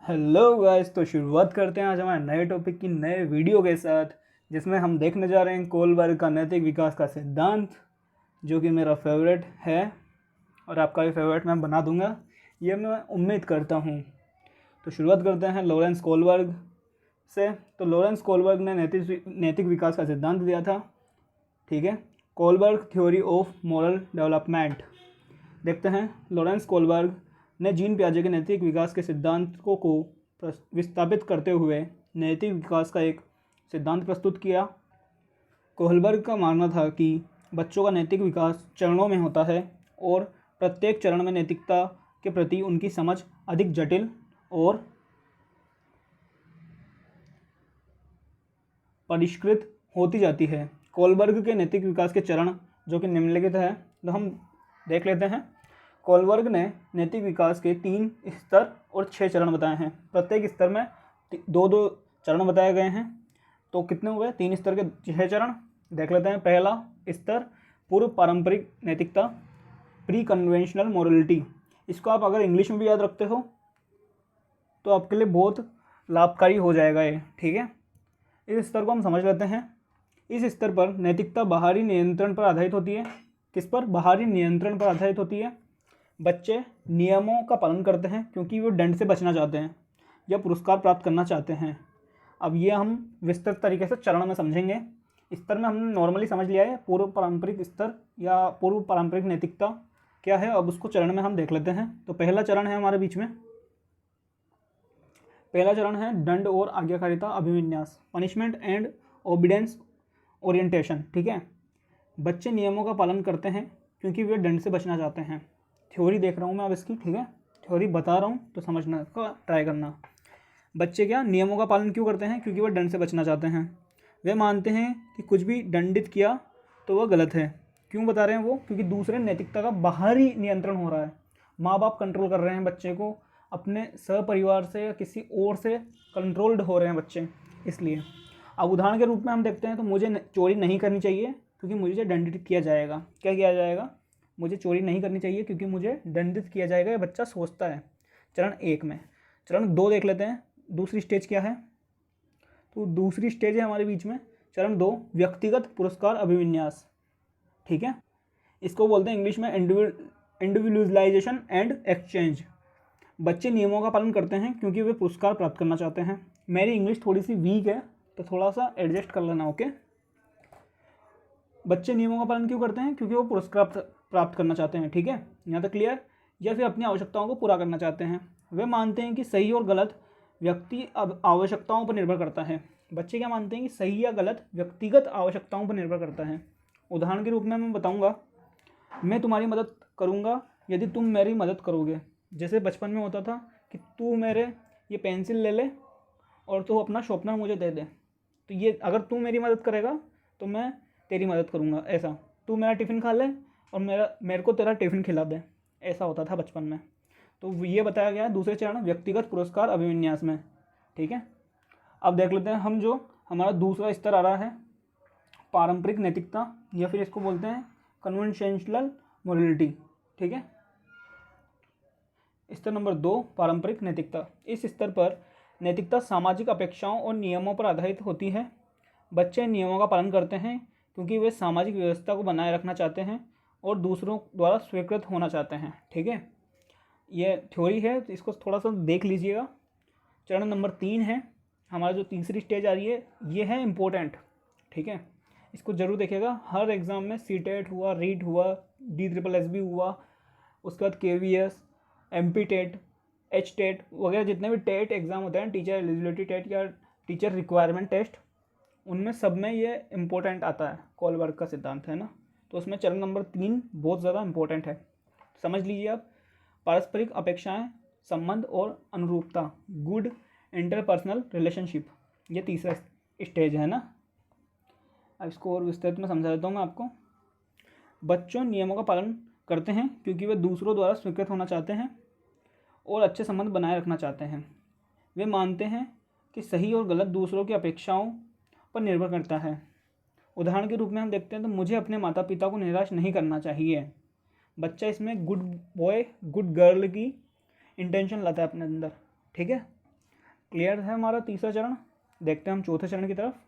Hello guys, तो शुरुआत करते हैं आज हमारे नए टॉपिक की नए वीडियो के साथ, जिसमें हम देखने जा रहे हैं कोलबर्ग का नैतिक विकास का सिद्धांत, जो कि मेरा फेवरेट है और आपका भी फेवरेट मैं बना दूंगा, ये मैं उम्मीद करता हूँ। तो शुरुआत करते हैं लॉरेंस कोलबर्ग से। तो लॉरेंस कोलबर्ग ने नैतिक विकास का सिद्धांत दिया था, ठीक है। Kohlberg theory of moral development. देखते हैं लॉरेंस कोलबर्ग ने जीन पियाजे के नैतिक विकास के सिद्धांतों को विस्थापित करते हुए नैतिक विकास का एक सिद्धांत प्रस्तुत किया। कोलबर्ग का मानना था कि बच्चों का नैतिक विकास चरणों में होता है और प्रत्येक चरण में नैतिकता के प्रति उनकी समझ अधिक जटिल और परिष्कृत होती जाती है। कोलबर्ग के नैतिक विकास के चरण जो कि निम्नलिखित है, तो हम देख लेते हैं। कोलबर्ग ने नैतिक विकास के 3 स्तर और 6 चरण बताए हैं। प्रत्येक स्तर में 2-2 चरण बताए गए हैं। तो कितने हुए? 3 स्तर के 6 चरण देख लेते हैं। पहला स्तर पूर्व पारंपरिक नैतिकता, प्री कन्वेंशनल मोरलिटी। इसको आप अगर इंग्लिश में भी याद रखते हो तो आपके लिए बहुत लाभकारी हो जाएगा ये, ठीक है। इस स्तर को हम समझ लेते हैं। इस स्तर पर नैतिकता बाहरी नियंत्रण पर आधारित होती है। किस पर? बाहरी नियंत्रण पर आधारित होती है। बच्चे नियमों का पालन करते हैं क्योंकि वो दंड से बचना चाहते हैं या पुरस्कार प्राप्त करना चाहते हैं। अब ये हम विस्तृत तरीके से चरण में समझेंगे। स्तर में हमने नॉर्मली समझ लिया है पूर्व पारंपरिक स्तर या पूर्व पारंपरिक नैतिकता क्या है। अब उसको चरण में हम देख लेते हैं। तो पहला चरण है हमारे बीच में, पहला चरण है दंड और आज्ञाकारिता अभिविन्यास, पनिशमेंट एंड ओबीडियंस ओरिएंटेशन, ठीक है। बच्चे नियमों का पालन करते हैं क्योंकि वे दंड से बचना चाहते हैं। थ्योरी देख रहा हूँ मैं अब इसकी, ठीक है। थ्योरी बता रहा हूँ तो समझना का ट्राई करना। बच्चे क्या नियमों का पालन क्यों करते हैं? क्योंकि वह दंड से बचना चाहते हैं। वे मानते हैं कि कुछ भी दंडित किया तो वह गलत है। क्यों बता रहे हैं वो? क्योंकि दूसरे नैतिकता का बाहरी नियंत्रण हो रहा है। माँ बाप कंट्रोल कर रहे हैं बच्चे को, अपने सहपरिवार से या किसी और से कंट्रोल्ड हो रहे हैं बच्चे, इसलिए। अब उदाहरण के रूप में हम देखते हैं तो मुझे चोरी नहीं करनी चाहिए क्योंकि मुझे दंडित किया जाएगा। क्या किया जाएगा? मुझे चोरी नहीं करनी चाहिए क्योंकि मुझे दंडित किया जाएगा, ये बच्चा सोचता है। चरण 1 में। चरण 2 देख लेते हैं, दूसरी स्टेज क्या है। तो दूसरी स्टेज है हमारे बीच में चरण 2, व्यक्तिगत पुरस्कार अभिविन्यास, ठीक है। इसको बोलते हैं इंग्लिश में इंडिविजुअलाइजेशन एंड एक्सचेंज। बच्चे नियमों का पालन करते हैं क्योंकि वे पुरस्कार प्राप्त करना चाहते हैं। मेरी इंग्लिश थोड़ी सी वीक है तो थोड़ा सा एडजस्ट कर लेना, ओके। बच्चे नियमों का पालन क्यों करते हैं? क्योंकि वो पुरस्कार प्राप्त करना चाहते हैं, ठीक है। यहाँ तक क्लियर? या फिर अपनी आवश्यकताओं को पूरा करना चाहते हैं। वे मानते हैं कि सही और गलत व्यक्ति आवश्यकताओं पर निर्भर करता है। बच्चे क्या मानते हैं कि सही या गलत व्यक्तिगत आवश्यकताओं पर निर्भर करता है। उदाहरण के रूप में मैं बताऊँगा, मैं तुम्हारी मदद करूँगा यदि तुम मेरी मदद करोगे। जैसे बचपन में होता था कि तू मेरे ये पेंसिल ले ले और तू अपना शॉर्पनर मुझे दे दे। तो ये अगर तू मेरी मदद करेगा तो मैं तेरी मदद करूँगा, ऐसा। तू मेरा टिफ़िन खा ले और मेरे को तेरा टिफ़िन खिला दे, ऐसा होता था बचपन में। तो ये बताया गया है दूसरे चरण व्यक्तिगत पुरस्कार अभिविन्यास में, ठीक है। अब देख लेते हैं हम जो हमारा दूसरा स्तर आ रहा है पारंपरिक नैतिकता, या फिर इसको बोलते हैं कन्वेंशनल मोरलिटी, ठीक है। स्तर नंबर 2, पारंपरिक नैतिकता। इस स्तर पर नैतिकता सामाजिक अपेक्षाओं और नियमों पर आधारित होती है। बच्चे नियमों का पालन करते हैं क्योंकि वे सामाजिक व्यवस्था को बनाए रखना चाहते हैं और दूसरों द्वारा स्वीकृत होना चाहते हैं, ठीक है। ये थ्योरी है तो इसको थोड़ा सा देख लीजिएगा। चरण नंबर 3 है हमारा, जो तीसरी स्टेज आ रही है ये है इम्पोर्टेंट, ठीक है। इसको जरूर देखिएगा। हर एग्ज़ाम में CTET हुआ, रीट हुआ, DSSB हुआ, उसके बाद KVS, MP टेट, HTET वगैरह जितने भी टेट एग्ज़ाम होते हैं, टीचर एलिजिबिलिटी टेट या टीचर रिक्वायरमेंट टेस्ट, उनमें सब में ये इम्पोर्टेंट आता है। कोलबर्ग का सिद्धांत है ना, तो उसमें चरण नंबर 3 बहुत ज़्यादा इम्पोर्टेंट है, समझ लीजिए आप। पारस्परिक अपेक्षाएं, संबंध और अनुरूपता, गुड इंटरपर्सनल रिलेशनशिप, ये तीसरा स्टेज है ना। अब इसको और विस्तृत में समझा देता हूँ मैं आपको। बच्चों नियमों का पालन करते हैं क्योंकि वे दूसरों द्वारा स्वीकृत होना चाहते हैं और अच्छे संबंध बनाए रखना चाहते हैं। वे मानते हैं कि सही और गलत दूसरों की अपेक्षाओं पर निर्भर करता है। उदाहरण के रूप में हम देखते हैं तो मुझे अपने माता पिता को निराश नहीं करना चाहिए। बच्चा इसमें गुड बॉय गुड गर्ल की इंटेंशन लाता है अपने अंदर, ठीक है। क्लियर है हमारा तीसरा चरण। देखते हैं हम चौथे चरण की तरफ।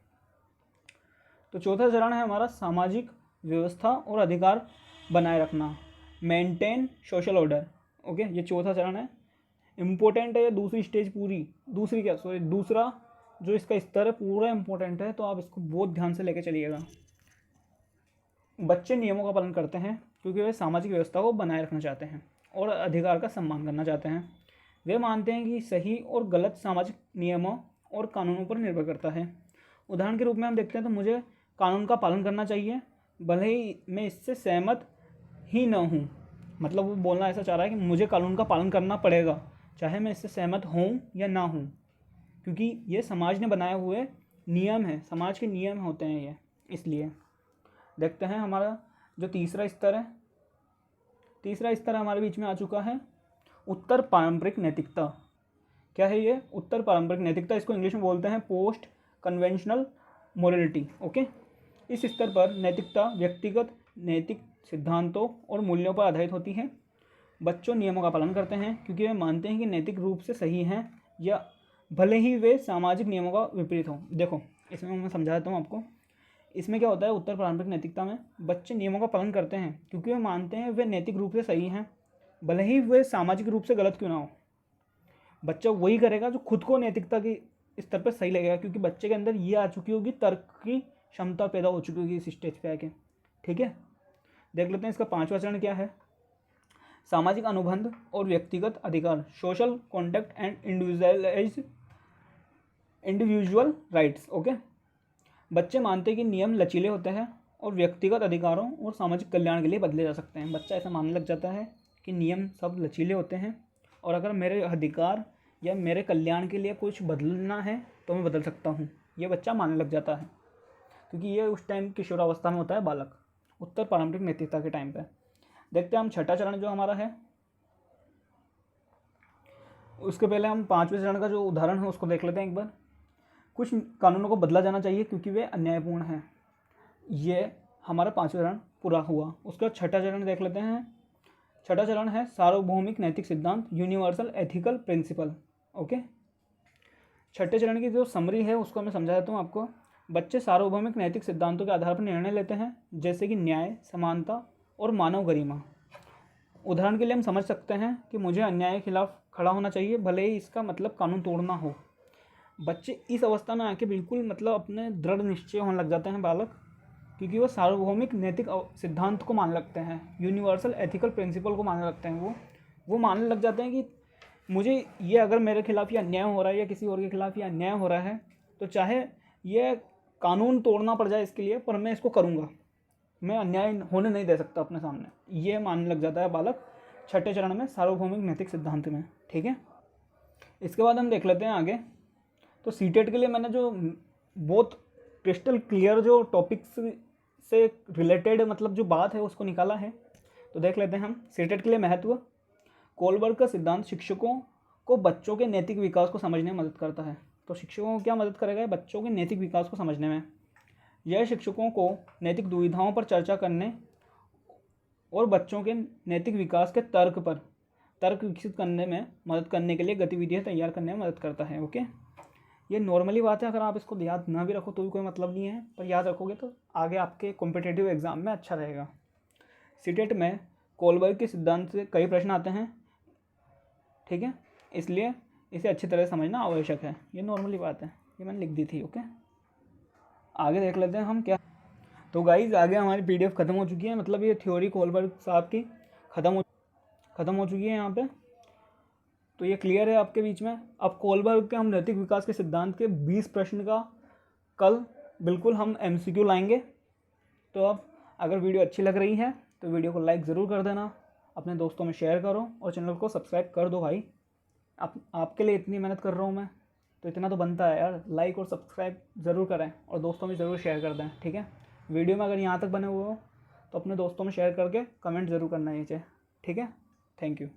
तो चौथा चरण है हमारा सामाजिक व्यवस्था और अधिकार बनाए रखना, मेंटेन सोशल ऑर्डर। ओके, ये चौथा चरण है, इम्पोर्टेंट है। ये दूसरी स्टेज पूरी, दूसरा जो इसका स्तर है पूरा इम्पोर्टेंट है, तो आप इसको बहुत ध्यान से लेके चलिएगा। बच्चे नियमों का पालन करते हैं क्योंकि वे सामाजिक व्यवस्था को बनाए रखना चाहते हैं और अधिकार का सम्मान करना चाहते हैं। वे मानते हैं कि सही और गलत सामाजिक नियमों और कानूनों पर निर्भर करता है। उदाहरण के रूप में हम देखते हैं तो मुझे कानून का पालन करना चाहिए, भले ही मैं इससे सहमत ही न हूँ। मतलब वो बोलना ऐसा चाह रहा है कि मुझे कानून का पालन करना पड़ेगा, चाहे मैं इससे सहमत हूँ या ना हूँ, क्योंकि ये समाज ने बनाए हुए नियम हैं, समाज के नियम होते हैं ये। इसलिए देखते हैं हमारा जो तीसरा स्तर है। तीसरा स्तर हमारे बीच में आ चुका है, उत्तर पारंपरिक नैतिकता। क्या है ये? उत्तर पारंपरिक नैतिकता, इसको इंग्लिश में बोलते हैं पोस्ट कन्वेंशनल मोरलिटी। ओके, इस स्तर पर नैतिकता व्यक्तिगत नैतिक सिद्धांतों और मूल्यों पर आधारित होती है। बच्चों नियमों का पालन करते हैं क्योंकि वे मानते हैं कि नैतिक रूप से सही हैं, या भले ही वे सामाजिक नियमों का विपरीत हों। देखो, इसमें मैं समझा देता हूँ आपको। इसमें क्या होता है, उत्तर पारंपरिक नैतिकता में बच्चे नियमों का पालन करते हैं क्योंकि वे मानते हैं वे नैतिक रूप से सही हैं, भले ही वे सामाजिक रूप से गलत क्यों ना हो। बच्चा वही करेगा जो खुद को नैतिकता के स्तर पर सही लगेगा, क्योंकि बच्चे के अंदर ये आ चुकी होगी, तर्क की क्षमता पैदा हो चुकी होगी इस स्टेज पे आके। ठीक है, देख लेते हैं इसका पांचवा चरण क्या है, सामाजिक अनुबंध और व्यक्तिगत अधिकार, social contact and individual rights. Okay, बच्चे मानते हैं कि नियम लचीले होते हैं और व्यक्तिगत अधिकारों और सामाजिक कल्याण के लिए बदले जा सकते हैं। बच्चा ऐसा मानने लग जाता है कि नियम सब लचीले होते हैं और अगर मेरे अधिकार या मेरे कल्याण के लिए कुछ बदलना है तो मैं बदल सकता हूँ, ये बच्चा मानने लग जाता है, क्योंकि ये उस टाइम किशोरावस्था में होता है बालक, उत्तर पारंपरिक नैतिकता के टाइम पे। देखते हैं हम छठा चरण जो हमारा है। उसके पहले हम पांचवें चरण का जो उदाहरण है उसको देख लेते हैं एक बार। कुछ कानूनों को बदला जाना चाहिए क्योंकि वे अन्यायपूर्ण हैं। ये हमारा पांचवा चरण पूरा हुआ। उसका छठा चरण देख लेते हैं। छठा चरण है सार्वभौमिक नैतिक सिद्धांत, यूनिवर्सल एथिकल प्रिंसिपल। ओके, छठे चरण की जो समरी है उसको मैं समझा देता हूँ आपको। बच्चे सार्वभौमिक नैतिक सिद्धांतों के आधार पर निर्णय लेते हैं, जैसे कि न्याय, समानता और मानव गरिमा। उदाहरण के लिए हम समझ सकते हैं कि मुझे अन्याय के खिलाफ खड़ा होना चाहिए, भले ही इसका मतलब कानून तोड़ना हो। बच्चे इस अवस्था में आके बिल्कुल मतलब अपने दृढ़ निश्चय होने लग जाते हैं बालक, क्योंकि वो सार्वभौमिक नैतिक सिद्धांत को मानने लगते हैं, यूनिवर्सल एथिकल प्रिंसिपल को मानने लगते हैं। वो मानने लग जाते हैं कि मुझे ये, अगर मेरे खिलाफ ये अन्याय हो रहा है या किसी और के खिलाफ ये अन्याय हो रहा है, तो चाहे ये कानून तोड़ना पड़ जाए इसके लिए, पर मैं इसको करूँगा, मैं अन्याय होने नहीं दे सकता अपने सामने। ये मानने लग जाता है बालक छठे चरण में, सार्वभौमिक नैतिक सिद्धांत में। ठीक है, इसके बाद हम देख लेते हैं आगे। तो सीटेट के लिए मैंने जो बहुत क्रिस्टल क्लियर जो टॉपिक्स से रिलेटेड मतलब जो बात है उसको निकाला है, तो देख लेते हैं हम। सीटेट के लिए महत्व। कोलबर्ग का सिद्धांत शिक्षकों को बच्चों के नैतिक विकास को समझने में मदद करता है। तो शिक्षकों को क्या मदद करेगा? बच्चों के नैतिक विकास को समझने में। यह शिक्षकों को नैतिक दुविधाओं पर चर्चा करने और बच्चों के नैतिक विकास के तर्क विकसित करने में मदद करने के लिए गतिविधियाँ तैयार करने में मदद करता है। ओके, ये नॉर्मली बात है, अगर आप इसको याद ना भी रखो तो भी कोई मतलब नहीं है, पर याद रखोगे तो आगे आपके कॉम्पिटिटिव एग्जाम में अच्छा रहेगा। सीटेट में कोलबर्ग के सिद्धांत से कई प्रश्न आते हैं। ठीक है, इसलिए इसे अच्छी तरह समझना आवश्यक है। ये नॉर्मली बात है, ये मैंने लिख दी थी। ओके, आगे देख लेते हैं हम क्या। तो गाइज आगे हमारी PDF ख़त्म हो चुकी है, मतलब ये थ्योरी कोलबर्ग साहब की ख़त्म हो चुकी है यहाँ पे। तो ये क्लियर है आपके बीच में। अब कोलबर्ग के हम नैतिक विकास के सिद्धांत के 20 प्रश्न का कल बिल्कुल हम MCQ लाएंगे। तो अब अगर वीडियो अच्छी लग रही है तो वीडियो को लाइक ज़रूर कर देना, अपने दोस्तों में शेयर करो और चैनल को सब्सक्राइब कर दो भाई। आपके लिए इतनी मेहनत कर रहा हूँ मैं, तो इतना तो बनता है यार, लाइक और सब्सक्राइब ज़रूर करें और दोस्तों में ज़रूर शेयर कर दें। ठीक है, वीडियो में अगर यहाँ तक बने हुए हो तो अपने दोस्तों में शेयर करके कमेंट ज़रूर करना नीचे। ठीक है, थैंक यू।